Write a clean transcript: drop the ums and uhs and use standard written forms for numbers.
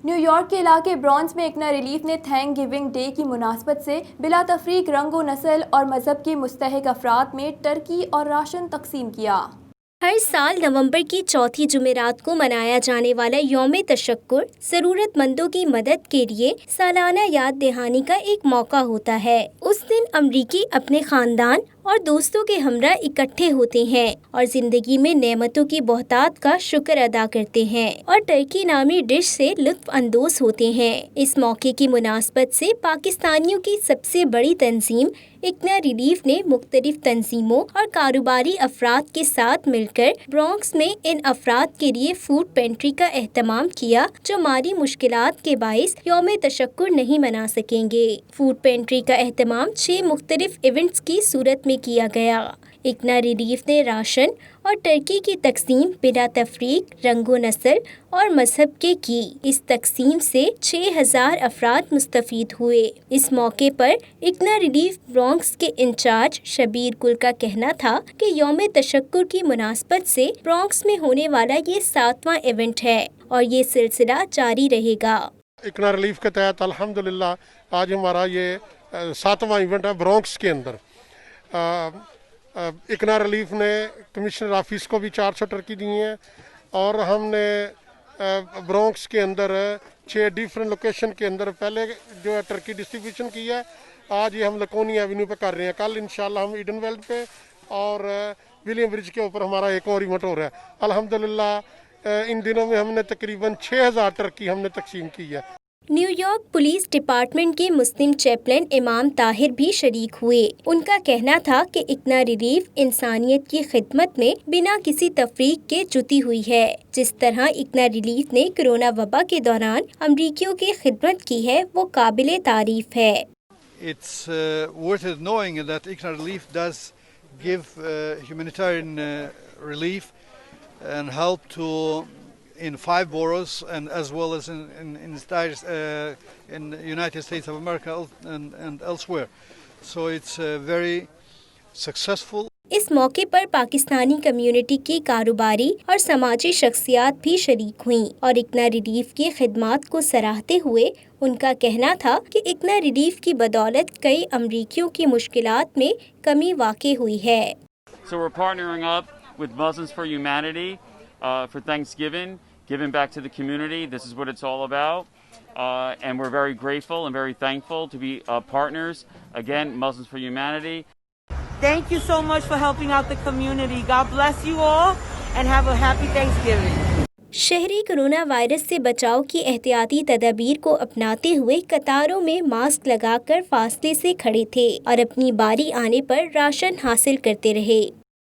New York کے علاقے برانکس میں اکنا ریلیف نے تھینک گیونگ ڈے کی مناسبت سے بلا تفریق رنگ و نسل اور مذہب کے مستحق افراد میں ٹرکی اور راشن تقسیم کیا۔ ہر سال نومبر کی چوتھی جمعرات کو منایا جانے والا یوم تشکر ضرورت مندوں کی مدد کے لیے سالانہ یاد دہانی کا ایک موقع ہوتا ہے۔ اس دن امریکی اپنے خاندان اور دوستوں کے ہمراہ اکٹھے ہوتے ہیں اور زندگی میں نعمتوں کی بہتات کا شکر ادا کرتے ہیں اور ٹرکی نامی ڈش سے لطف اندوز ہوتے ہیں۔ اس موقع کی مناسبت سے پاکستانیوں کی سب سے بڑی تنظیم اکنا ریلیف نے مختلف تنظیموں اور کاروباری افراد کے ساتھ مل کر برانکس میں ان افراد کے لیے فوڈ پینٹری کا اہتمام کیا جو مالی مشکلات کے باعث یوم تشکر نہیں منا سکیں گے۔ فوڈ پینٹری کا اہتمام 6 مختلف ایونٹس کی صورت میں کیا گیا۔ اکنا ریلیف نے راشن اور ٹرکی کی تقسیم بلا تفریق رنگ و نسل اور مذہب کے کی۔ اس تقسیم سے 6000 افراد مستفید ہوئے۔ اس موقع پر اکنا ریلیف برانکس کے انچارج شبیر گل کا کہنا تھا کہ یوم تشکر کی مناسبت سے برانکس میں ہونے والا یہ 7واں ایونٹ ہے اور یہ سلسلہ جاری رہے گا۔ اکنا ریلیف کے تحت الحمدللہ آج ہمارا یہ 7واں ایونٹ ہے برانکس کے اندر۔ اکنا ریلیف نے کمشنر آفس کو بھی 400 ٹرکی دی ہیں اور ہم نے برانکس کے اندر 6 ڈیفرنٹ لوکیشن کے اندر پہلے جو ہے ٹرکی ڈسٹریبیوشن کی ہے۔ آج یہ ہم لکونی ایونیو پہ کر رہے ہیں، کل انشاءاللہ ہم ایڈن ویلڈ پہ اور ولیم برج کے اوپر ہمارا ایک اور ایونٹ ہو رہا ہے۔ الحمدللہ ان دنوں میں ہم نے تقریباً 6000 ٹرکی ہم نے تقسیم کی ہے۔ نیو یارک پولیس ڈپارٹمنٹ کے مسلم چیپلن امام طاہر بھی شریک ہوئے۔ ان کا کہنا تھا کہ اکنا ریلیف انسانیت کی خدمت میں بنا کسی تفریق کے جٹی ہوئی ہے۔ جس طرح اکنا ریلیف نے کرونا وبا کے دوران امریکیوں کی خدمت کی ہے وہ قابل تعریف ہے۔ It's worth it knowing that ICNA Relief does give humanitarian relief and help to in 5 boroughs and as well as in the United States of America and elsewhere. So it's very successful. اس موقع پر Pakistani community کی کاروباری اور سماجی شخصیات بھی شریک ہوئیں اور اکنا ریلیف کی خدمات کو سراہتے ہوئے ان کا کہنا تھا کہ اکنا ریلیف کی بدولت کئی امریکیوں کی مشکلات میں کمی واقع ہوئی ہے۔ So we're partnering up with Muslims for Humanity for Thanksgiving, giving back to the community. This is what it's all about. And we're very grateful and very thankful to be partners. Again, Muslims for Humanity. Thank you so much for helping out the community. God bless you all and have a happy Thanksgiving. شہری corona virus سے بچاؤ کی احتیاطی تدابیر کو اپناتے ہوئے قطاروں میں ماسک لگا کر فاصلے سے کھڑے تھے اور اپنی باری آنے پر راشن حاصل کرتے رہے۔